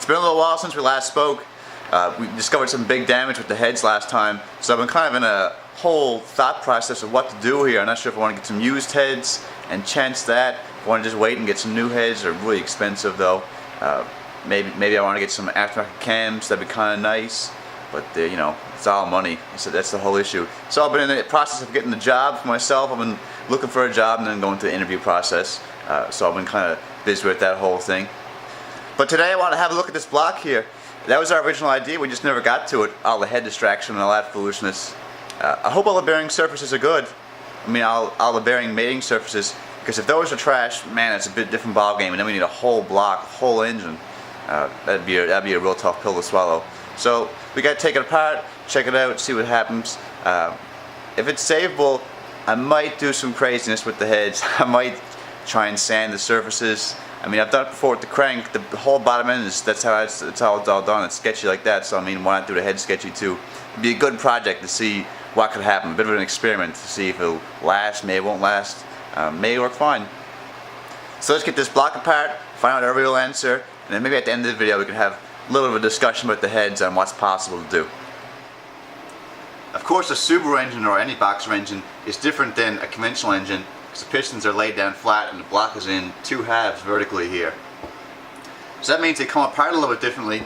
It's been a little while since we last spoke. We discovered some big damage with the heads last time, so I've been kind of in a whole thought process of what to do here. I'm not sure if I want to get some used heads and chance that. If I want to just wait and get some new heads. They're really expensive though. Maybe I want to get some aftermarket cams. That'd be kind of nice, but you know, it's all money. So that's the whole issue. So I've been in the process of getting the job for myself. I've been looking for a job and then going through the interview process. So I've been kind of busy with that whole thing. But today I want to have a look at this block here. That was our original idea, we just never got to it. All the head distraction and all that foolishness. I hope all the bearing surfaces are good. I mean all the bearing mating surfaces, because if those are trash, man, it's a bit different ball game, and then we need a whole block, a whole engine. That'd be a real tough pill to swallow. So we got to take it apart, check it out, see what happens. If it's savable, I might do some craziness with the heads. I might try and sand the surfaces. I mean, I've done it before with the crank. The whole bottom end is that's how it's all done. It's sketchy like that. So I mean, why not do the head sketchy too? It'd be a good project to see what could happen. A bit of an experiment to see if it'll last. Maybe it won't last. May work fine. So let's get this block apart, find out our real answer, and then maybe at the end of the video we can have a little bit of a discussion about the heads on what's possible to do. Of course, a Subaru engine or any boxer engine is different than a conventional engine, because the pistons are laid down flat and the block is in two halves vertically here. So that means they come apart a little bit differently.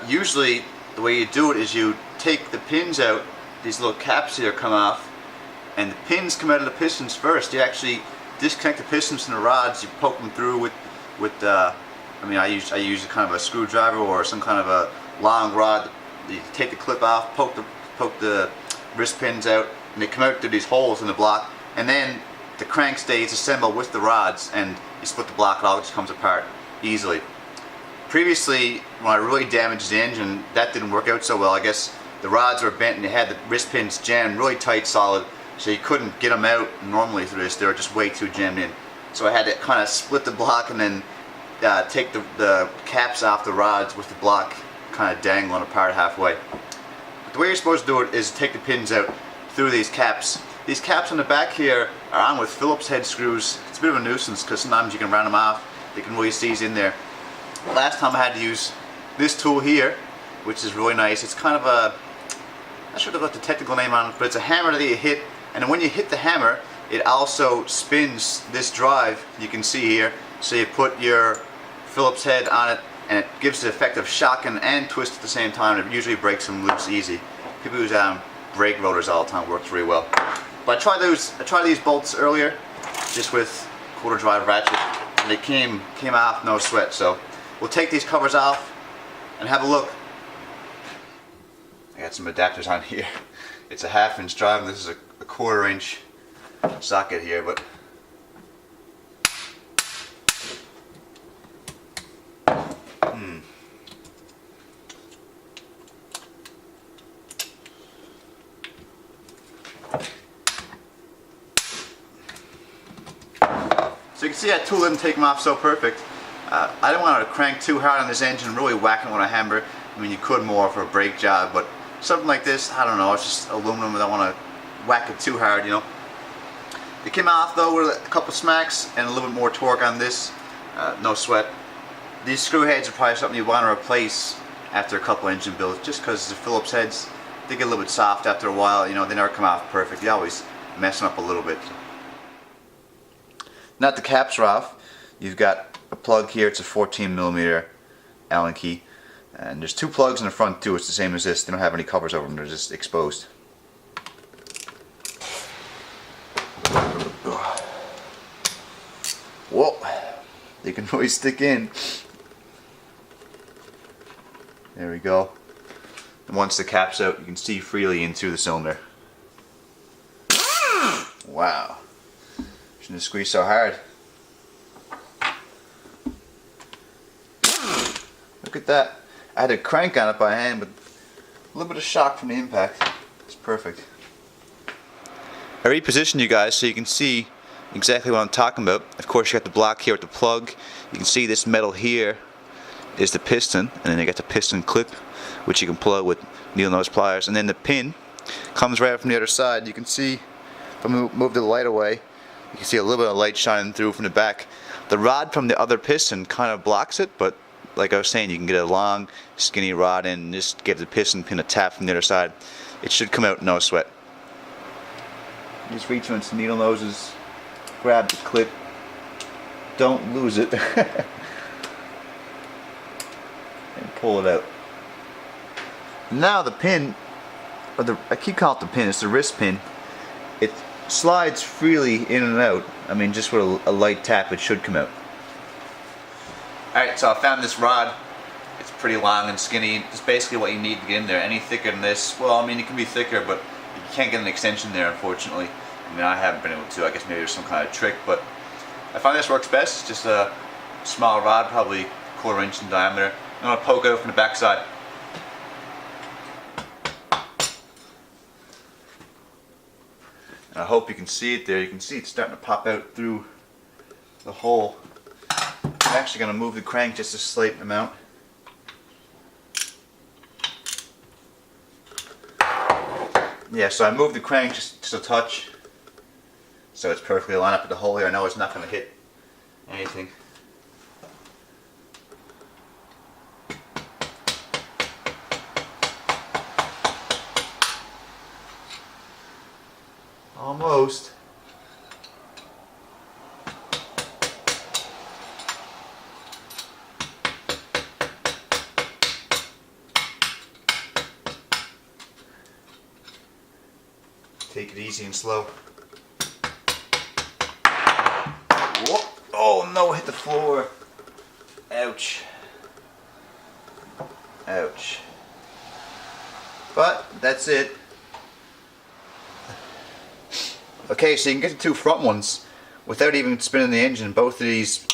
Usually the way you do it is you take the pins out, these little caps here come off, and the pins come out of the pistons first. You actually disconnect the pistons from the rods, you poke them through with I mean I use a kind of a screwdriver or some kind of a long rod. You take the clip off, poke the wrist pins out, and they come out through these holes in the block, and then the crank stays assembled with the rods, and you split the block, it all just comes apart easily. Previously, when I really damaged the engine, that didn't work out so well. I guess the rods were bent and you had the wrist pins jammed really tight, solid, so you couldn't get them out normally through this. They were just way too jammed in. So I had to kind of split the block and then take the caps off the rods with the block kind of dangling apart halfway. But the way you're supposed to do it is take the pins out through these caps. These caps on the back here are on with Phillips head screws. It's a bit of a nuisance because sometimes you can round them off. They can really seize in there. Last time I had to use this tool here, which is really nice. It's kind of a, I should have got the technical name on it, but it's a hammer that you hit, and when you hit the hammer, it also spins this drive you can see here. So you put your Phillips head on it, and it gives the effect of shocking and twist at the same time. It usually breaks them loose easy. People use brake rotors all the time, works really well. But I tried these bolts earlier, just with quarter drive ratchet, and they came off no sweat. So we'll take these covers off and have a look. I got some adapters on here. It's a 1/2 inch drive, and this is a 1/4 inch socket here, but so you can see that tool didn't take them off so perfect. I don't want to crank too hard on this engine and really whack it with a hammer. I mean, you could more for a brake job, but something like this, I don't know, it's just aluminum. I don't want to whack it too hard, you know. It came off though with a couple smacks and a little bit more torque on this. No sweat. These screw heads are probably something you want to replace after a couple engine builds, just because the Phillips heads, they get a little bit soft after a while. You know, they never come off perfect. You always mess them up a little bit. Now that the caps are off, you've got a plug here. It's a 14mm Allen key, and there's two plugs in the front too. It's the same as this. They don't have any covers over them. They're just exposed. Whoa! They can really stick in. There we go. And once the cap's out, you can see freely in through the cylinder. Wow! Shouldn't have squeezed so hard. Look at that. I had a crank on it by hand, but a little bit of shock from the impact. It's perfect. I repositioned you guys so you can see exactly what I'm talking about. Of course, you got the block here with the plug. You can see this metal here is the piston, and then you got the piston clip, which you can pull out with needle nose pliers, and then the pin comes right up from the other side. You can see, if I move the light away, you can see a little bit of light shining through from the back. The rod from the other piston kind of blocks it, but like I was saying, you can get a long, skinny rod in and just give the piston pin a tap from the other side. It should come out no sweat. Just reach into needle noses, grab the clip, don't lose it, and pull it out. Now the pin, I keep calling it the pin, it's the wrist pin. It slides freely in and out. I mean, just with a light tap, it should come out. Alright, so I found this rod. It's pretty long and skinny. It's basically what you need to get in there. Any thicker than this, well, I mean, it can be thicker, but you can't get an extension there, unfortunately. I mean, I haven't been able to. I guess maybe there's some kind of trick, but I find this works best. It's just a small rod, probably 1/4 inch in diameter. I'm going to poke it out from the back side. I hope you can see it there. You can see it's starting to pop out through the hole. I'm actually going to move the crank just a slight amount. Yeah, so I moved the crank just a touch, so it's perfectly lined up with the hole here. I know it's not going to hit anything. Almost. Take it easy and slow. Whoa. Oh no, hit the floor. Ouch. Ouch. But that's it. Okay, so you can get the two front ones without even spinning the engine. Both of these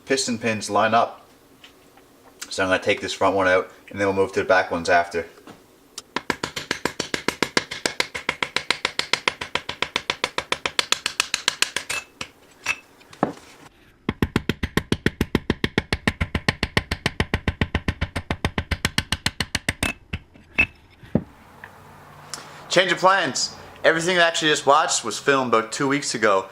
piston pins line up. So I'm going to take this front one out and then we'll move to the back ones after. Change of plans. Everything I actually just watched was filmed about 2 weeks ago.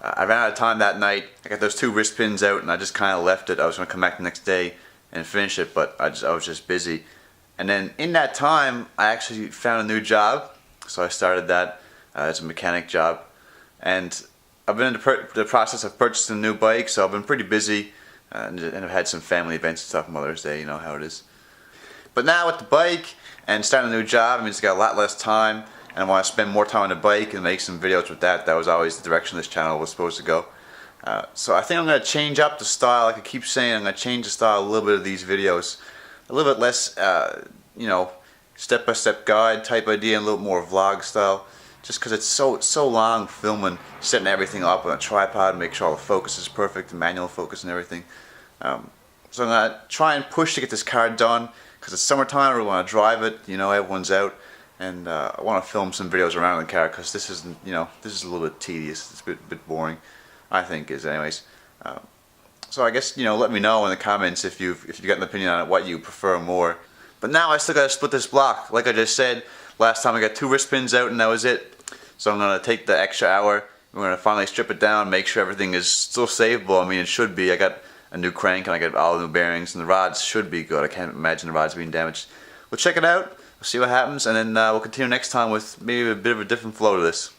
I ran out of time that night. I got those two wrist pins out and I just kind of left it. I was going to come back the next day and finish it, but I was just busy. And then in that time, I actually found a new job. So I started that as a mechanic job. And I've been in the process of purchasing a new bike, so I've been pretty busy. And I've had some family events and stuff, Mother's Day, you know how it is. But now with the bike and starting a new job, I mean, it's got a lot less time. And I want to spend more time on the bike and make some videos with that. That was always the direction this channel was supposed to go. So I think I'm going to change up the style. Like I keep saying, I'm going to change the style a little bit of these videos. A little bit less, you know, step-by-step guide type idea, and a little more vlog style. Just because it's so long filming, setting everything up on a tripod, make sure all the focus is perfect, the manual focus and everything. So I'm going to try and push to get this car done. Because it's summertime, we want to drive it, you know, everyone's out. And I want to film some videos around the car because this isn't, you know, this is a little bit tedious. It's a bit boring, I think, anyways. So I guess, you know, let me know in the comments if you've got an opinion on it, what you prefer more. But now I still got to split this block. Like I just said, last time I got two wrist pins out and that was it. So I'm going to take the extra hour. We're going to finally strip it down, make sure everything is still savable. I mean, it should be. I got a new crank and I got all the new bearings and the rods should be good. I can't imagine the rods being damaged. We'll check it out. We'll see what happens, and then we'll continue next time with maybe a bit of a different flow to this.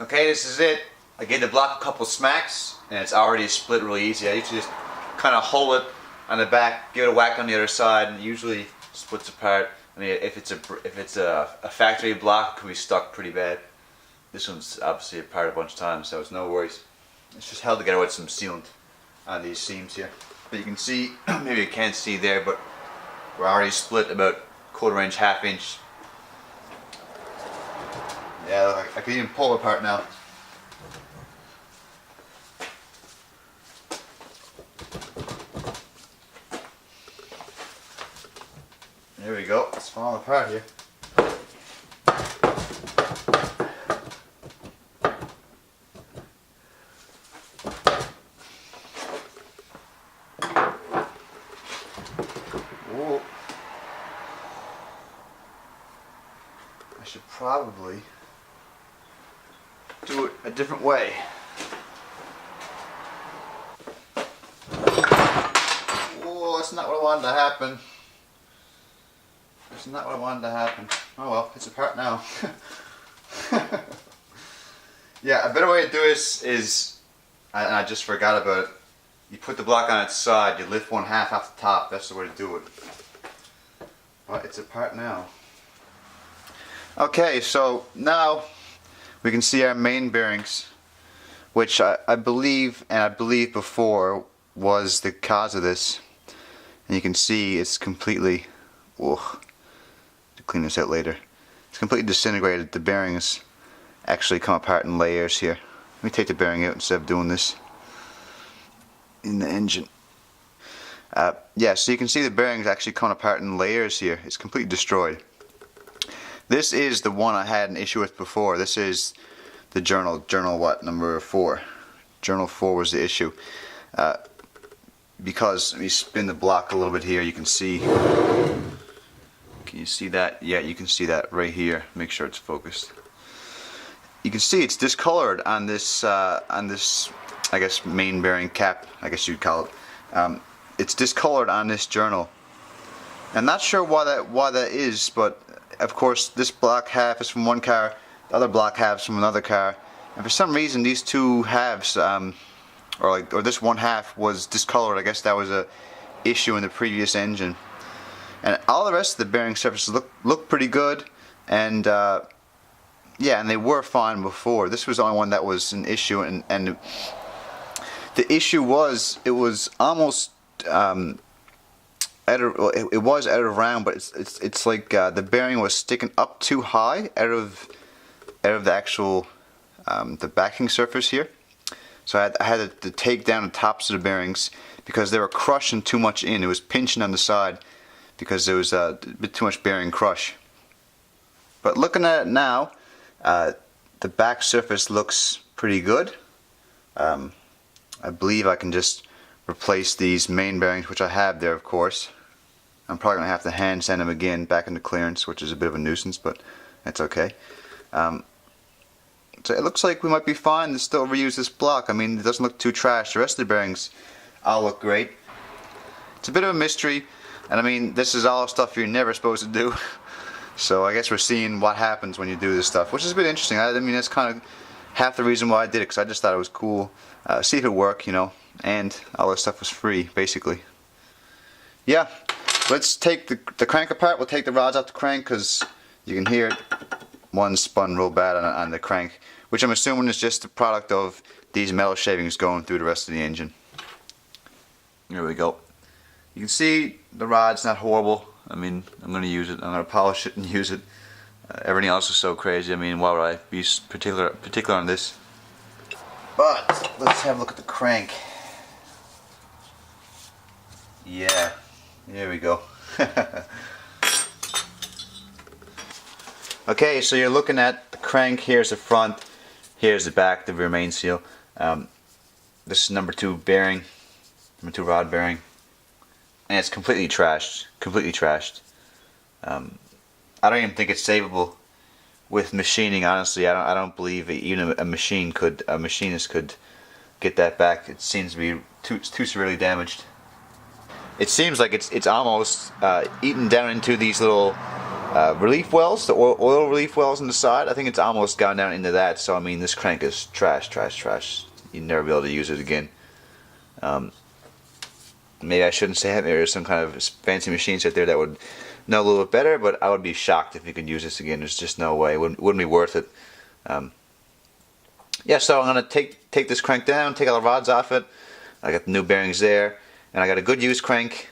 Okay, this is it. I gave the block a couple smacks, and it's already split really easy. I usually just kind of hold it on the back, give it a whack on the other side, and it usually splits apart. I mean, if it's a factory block, it can be stuck pretty bad. This one's obviously apart a bunch of times, so it's no worries. It's just held together with some sealant on these seams here. But you can see, maybe you can't see there, but we're already split about 1/4 inch, 1/2 inch. Yeah, I can even pull it apart now. There we go, it's falling apart here. Whoa. I should probably do it a different way. wanted to happen. It's not what I wanted to happen. Oh well, it's apart now. Yeah, a better way to do this is, and I just forgot about it, you put the block on its side, you lift one half off the top, that's the way to do it. But it's apart now. Okay, so now we can see our main bearings, which I believe, and I believe before, was the cause of this. And you can see it's completely, to clean this out later, it's completely disintegrated. The bearings actually come apart in layers here. Let me take the bearing out instead of doing this in the engine. Yeah, so you can see the bearings actually come apart in layers here. It's completely destroyed. This is the one I had an issue with before. This is the journal what, number 4. Journal 4 was the issue. Because, let me spin the block a little bit here, you can see, can you see that? Yeah, you can see that right here. Make sure it's focused. You can see it's discolored on this, I guess, main bearing cap, I guess you'd call it. It's discolored on this journal. I'm not sure why that is, but of course this block half is from one car, the other block half is from another car, and for some reason these two halves, or this one half was discolored. I guess that was a issue in the previous engine, and all the rest of the bearing surfaces look pretty good, and yeah, and they were fine before. This was the only one that was an issue, and the issue was it was almost it was out of round, but it's like the bearing was sticking up too high out of the actual the backing surface here. So I had to take down the tops of the bearings because they were crushing too much in. It was pinching on the side because there was a bit too much bearing crush. But looking at it now, the back surface looks pretty good. I believe I can just replace these main bearings, which I have there, of course. I'm probably going to have to hand sand them again back into clearance, which is a bit of a nuisance, but that's okay. So it looks like we might be fine to still reuse this block. I mean, it doesn't look too trash. The rest of the bearings all look great. It's a bit of a mystery, and I mean, this is all stuff you're never supposed to do. So I guess we're seeing what happens when you do this stuff, which is a bit interesting. I mean, that's kind of half the reason why I did it, because I just thought it was cool. See if it worked, you know, and all this stuff was free, basically. Yeah, let's take the crank apart. We'll take the rods off the crank, because you can hear it. One spun real bad on the crank, which I'm assuming is just the product of these metal shavings going through the rest of the engine. There we go. You can see the rod's not horrible. I mean, I'm going to use it. I'm going to polish it and use it. Everything else is so crazy. I mean, why would I be particular on this? But let's have a look at the crank. Yeah, there we go. Okay, so you're looking at the crank. Here's the front, here's the back, the rear main seal. This is number 2 bearing, number 2 rod bearing, and it's completely trashed. Completely trashed. I don't even think it's savable with machining. Honestly, I don't believe even a machinist could get that back. It seems to be too severely damaged. It seems like it's almost eaten down into these little relief wells, the oil relief wells on the side. I think it's almost gone down into that. So I mean, this crank is trash. You'd never be able to use it again. Maybe I shouldn't say that. Maybe there's some kind of fancy machines out there that would know a little bit better, but I would be shocked if you could use this again. There's just no way. It wouldn't be worth it. Yeah, so I'm gonna take this crank down, take all the rods off it. I got the new bearings there, and I got a good used crank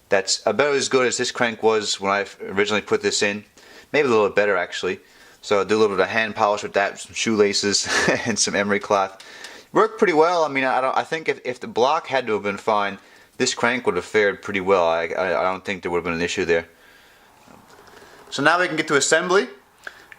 that's about as good as this crank was when I originally put this in. Maybe a little bit better, actually. So I'll do a little bit of hand polish with that, some shoelaces and some emery cloth. Worked pretty well. I mean, I think if the block had to have been fine, this crank would have fared pretty well. I don't think there would have been an issue there. So now we can get to assembly.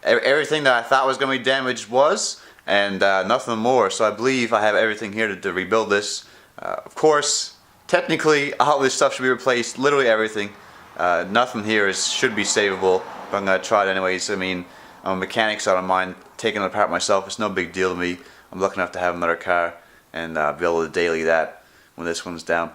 Everything that I thought was going to be damaged was, and nothing more. So I believe I have everything here to rebuild this. Of course, technically all this stuff should be replaced, literally everything. Nothing here should be savable, but I'm going to try it anyways. I mean, I'm a mechanic, so I don't mind taking it apart myself. It's no big deal to me. I'm lucky enough to have another car and be able to daily that when this one's down.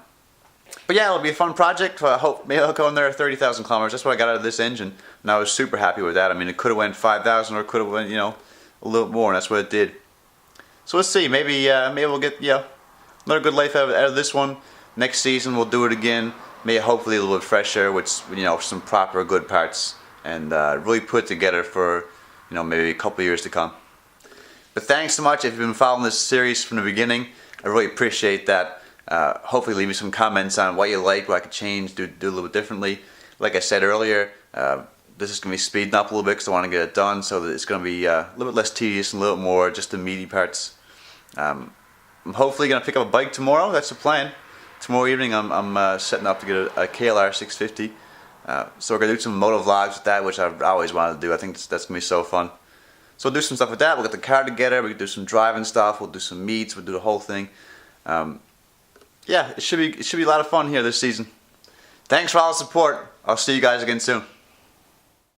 But yeah, it'll be a fun project. I hope maybe I'll go in there 30,000 kilometers. That's what I got out of this engine, and I was super happy with that. I mean, it could have went 5,000 or it could have went, a little more, and that's what it did. So let's see. Maybe we'll get another good life out of this one. Next season we'll do it again. Maybe hopefully a little bit fresher with some proper good parts, and really put it together for maybe a couple of years to come. But thanks so much if you've been following this series from the beginning. I really appreciate that. Hopefully leave me some comments on what you like, what I could change, do a little bit differently. Like I said earlier, this is going to be speeding up a little bit because I want to get it done, so that it's going to be a little bit less tedious and a little more just the meaty parts. I'm hopefully going to pick up a bike tomorrow. That's the plan. Tomorrow evening I'm setting up to get a KLR 650. So we're going to do some moto vlogs with that, which I've always wanted to do. I think that's going to be so fun. So we'll do some stuff with that. We'll get the car together. We'll do some driving stuff. We'll do some meets. We'll do the whole thing. Yeah, it should be a lot of fun here this season. Thanks for all the support. I'll see you guys again soon.